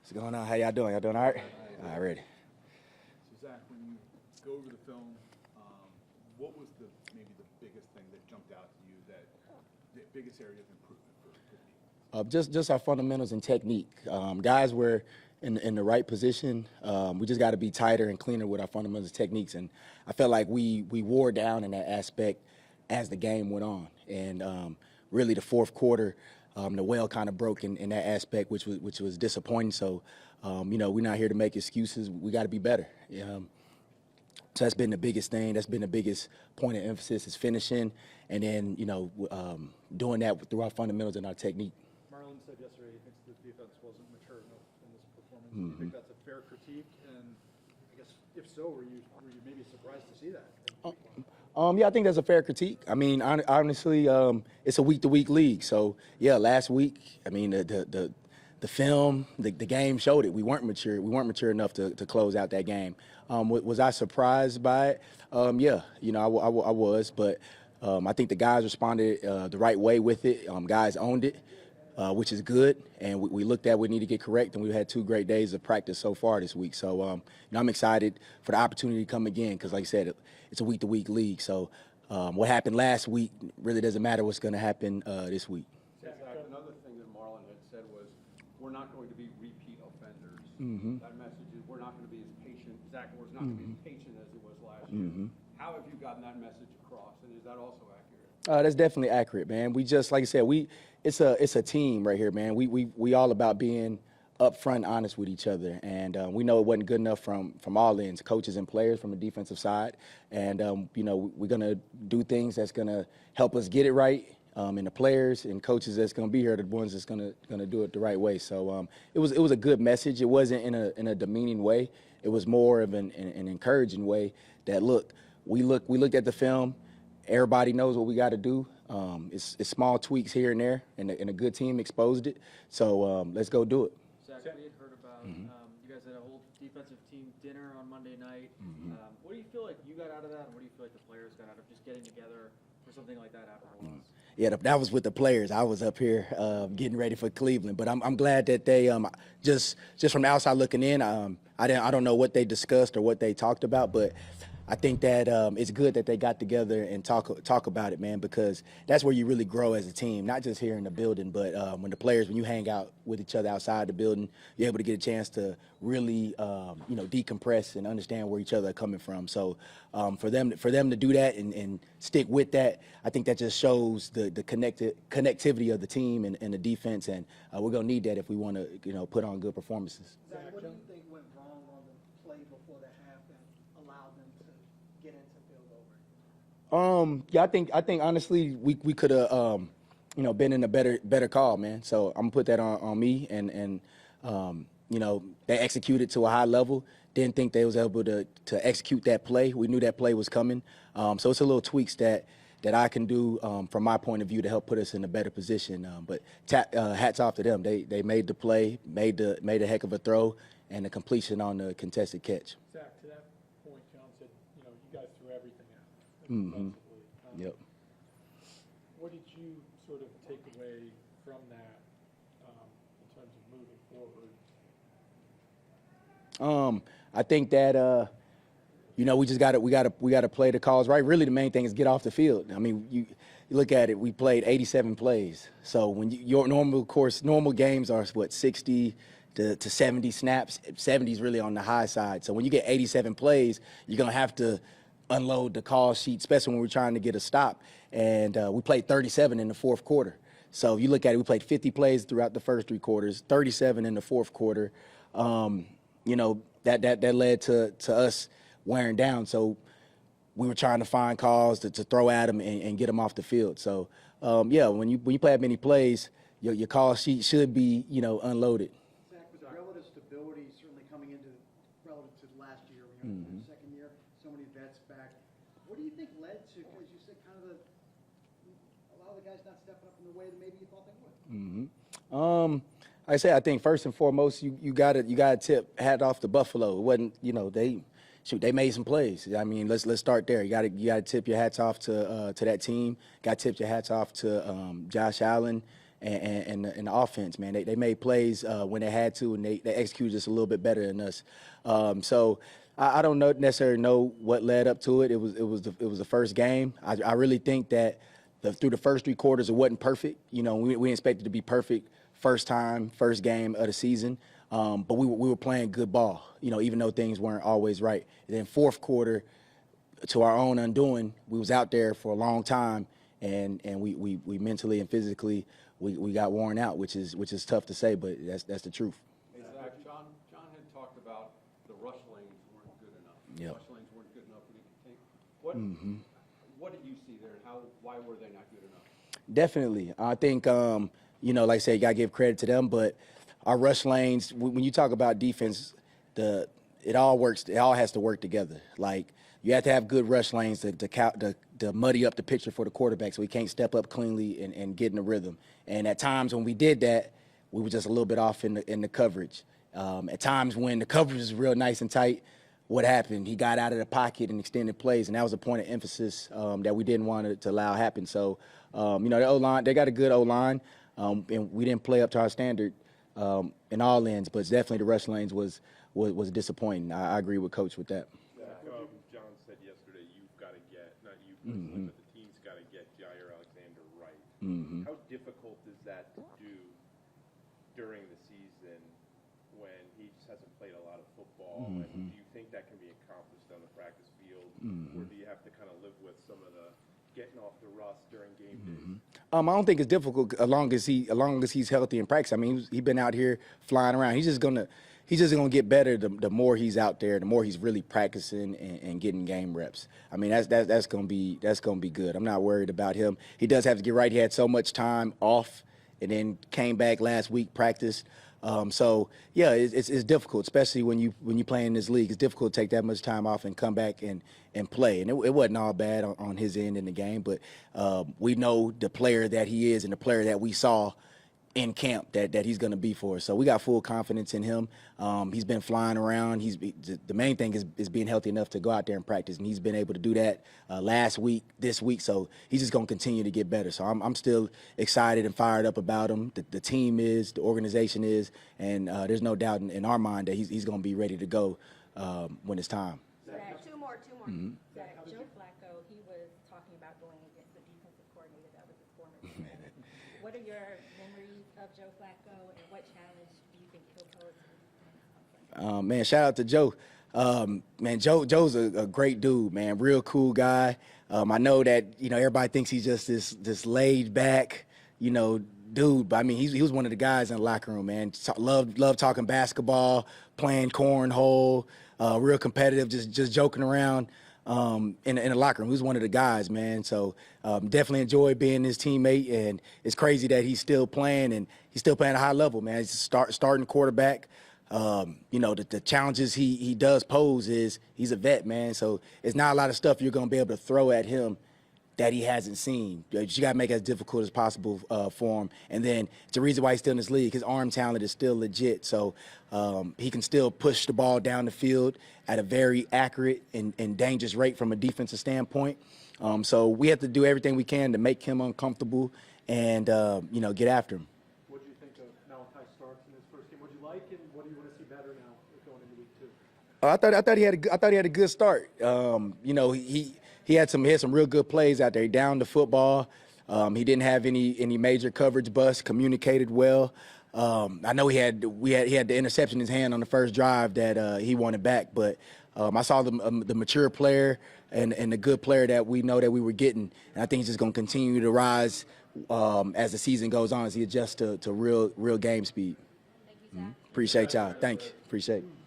What's going on? How y'all doing? Y'all doing all right? All right, ready. So Zach, when you go over the film, what was maybe the biggest thing that jumped out to you, that the biggest area of improvement for the defense? Just our fundamentals and technique. Guys were in the right position. We just got to be tighter and cleaner with our fundamentals and techniques. And I felt like we wore down in that aspect as the game went on. And really, the fourth quarter, the well kind of broke in that aspect, which was disappointing. So, we're not here to make excuses. We got to be better. So that's been the biggest thing. That's been the biggest point of emphasis is finishing, and then doing that through our fundamentals and our technique. Marlon said yesterday he thinks the defense wasn't mature enough in this performance. Do you think that's a fair critique? And I guess if so, were you maybe surprised to see that? Yeah, I think that's a fair critique. I mean, honestly, it's a week-to-week league. So, yeah, last week, I mean, the film, the game showed it. We weren't mature. We weren't mature enough to close out that game. Was I surprised by it? Yeah, I was. But I think the guys responded the right way with it. Guys owned it, which is good. And we looked at what we need to get correct, and we've had 2 great days of practice so far this week. So, I'm excited for the opportunity to come again because, like I said, it's a week-to-week league. So what happened last week really doesn't matter what's going to happen this week. Zach, another thing that Marlon had said was, we're not going to be repeat offenders. That message is we're not going to be as patient. Zach Orr is not going to be as patient as he was last year. How have you gotten that message across, and is that also accurate? That's definitely accurate, man. We just, like I said, it's a team right here, man. We all about being upfront honest with each other, and we know it wasn't good enough from all ends, coaches and players from the defensive side, and we're gonna do things that's gonna help us get it right, and the players and coaches that's gonna be here are the ones that's gonna do it the right way. So it was a good message. It wasn't in a demeaning way. It was more of an encouraging way. That we looked at the film. Everybody knows what we got to do. It's small tweaks here and there, and a good team exposed it. So let's go do it. Zach, we had heard about you guys had a whole defensive team dinner on Monday night. What do you feel like you got out of that, and what do you feel like the players got out of just getting together for something like that after a loss? Yeah, that was with the players. I was up here getting ready for Cleveland, but I'm glad that they just from the outside looking in. I don't know what they discussed or what they talked about, but I think that it's good that they got together and talk about it, man, because that's where you really grow as a team, not just here in the building, but when you hang out with each other outside the building, you're able to get a chance to really, decompress and understand where each other are coming from. So for them to do that and stick with that, I think that just shows the connectivity of the team and the defense, and we're going to need that if we want to, put on good performances. Zach, what do you think went wrong on the play before the half that allowed them to get into field goal? Yeah, I think honestly we could have been in a better call, man. So I'm gonna put that on me, and they executed to a high level. Didn't think they was able to execute that play. We knew that play was coming. So it's a little tweaks that I can do from my point of view to help put us in a better position. But hats off to them. They made the play, made a heck of a throw, and the completion on the contested catch. Zach, to that point, John said, you guys threw everything out. Yep. What did you sort of take away from that in terms of moving forward? I think that we just gotta play the calls right. Really, the main thing is get off the field. I mean, you look at it. We played 87 plays. So when your normal games are 60 to 70 snaps. 70 is really on the high side. So when you get 87 plays, you're gonna have to unload the call sheet, especially when we're trying to get a stop. And we played 37 in the fourth quarter. So you look at it, we played 50 plays throughout the first 3 quarters, 37 in the fourth quarter. That led to us wearing down. So we were trying to find calls to throw at them and get them off the field. So when you play that many plays, your call sheet should be unloaded. Zach, with the relative stability certainly coming into relative to last year, when you're in the second year, so many vets back. What do you think led to, as you said, kind of a lot of the guys not stepping up in the way that maybe you thought they would? Like I said, I think first and foremost, you gotta tip hat off to Buffalo. It wasn't, they made some plays. I mean, let's start there. You gotta tip your hats off to that team. Got to tip your hats off to Josh Allen and the offense, man. They made plays when they had to, and they executed just a little bit better than us. So I don't necessarily know what led up to it. It was the first game. I really think that through the first 3 quarters, it wasn't perfect. You know, we expected to be perfect first game of the season. But we were playing good ball, you know, even though things weren't always right. And then fourth quarter, to our own undoing, we was out there for a long time, and we mentally and physically we got worn out, which is tough to say, but that's the truth. Hey, Zach, John had talked about the rush lanes weren't good enough. Yep. Rush lanes weren't good enough for the contain. What did you see there, and why were they not good enough? Definitely. I think, you know, like I said, you got to give credit to them, but our rush lanes, when you talk about defense, it all works. It all has to work together. Like, you have to have good rush lanes to muddy up the picture for the quarterback so he can't step up cleanly and get in the rhythm. And at times when we did that, we were just a little bit off in the coverage. At times when the coverage is real nice and tight, what happened? He got out of the pocket and extended plays, and that was a point of emphasis that we didn't want to allow happen. So, you know, the O-line, they got a good O-line, and we didn't play up to our standard in all ends, but definitely the rush lanes was disappointing. I agree with Coach with that. John said yesterday, you've got to get, not you personally, but the team's got to get Jair Alexander right. How difficult is that to do during the season when he just hasn't played a lot of football? And do you think that can be accomplished on the practice field, or do you have to kind of live with some of the getting off the rust during game days? I don't think it's difficult as long as he's healthy in practice. I mean, he's been out here flying around. He's just gonna get better the more he's out there, the more he's really practicing and getting game reps. I mean, that's gonna be good. I'm not worried about him. He does have to get right. He had so much time off, and then came back last week, practiced. So yeah, it's difficult, especially when you play in this league. It's difficult to take that much time off and come back and play. And it wasn't all bad on his end in the game, but we know the player that he is and the player that we saw in camp that he's going to be for us. So we got full confidence in him. He's been flying around. The main thing is being healthy enough to go out there and practice, and he's been able to do that last week, this week. So he's just going to continue to get better. So I'm still excited and fired up about him. The team is, the organization is, and there's no doubt in our mind that he's going to be ready to go when it's time. Zach, two more. Zach, Joe Flacco, he was talking about going against the defensive coordinator that was his former teammate. What are your memories of Joe Flacco, and what challenge do you think he'll pose to the Man, shout out to Joe. Man, Joe's a great dude, man. Real cool guy. I know that, you know, everybody thinks he's just this laid back, you know, dude. But I mean, he was one of the guys in the locker room, man. Loved talking basketball, playing cornhole, real competitive, just joking around in the locker room. He was one of the guys, man. So definitely enjoyed being his teammate, and it's crazy that he's still playing, and he's still playing at a high level, man. He's starting quarterback. You know, the challenges he does pose is he's a vet, man. So it's not a lot of stuff you're going to be able to throw at him that he hasn't seen. You got to make it as difficult as possible for him. And then it's the reason why he's still in this league. His arm talent is still legit. So he can still push the ball down the field at a very accurate and dangerous rate from a defensive standpoint. So we have to do everything we can to make him uncomfortable and, you know, get after him. What do you think of Malachi Starks in his first game? What do you like, and what do you want to see better now going into week 2? I thought he had a good start. You know, he had some real good plays out there. He downed the football. He didn't have any major coverage busts. Communicated well. I know he had the interception in his hand on the first drive that he wanted back, but I saw the mature player and the good player that we know that we were getting, and I think he's just going to continue to rise as the season goes on, as he adjusts to real game speed. Thank you, Zach. Appreciate y'all. Thank you. Appreciate it.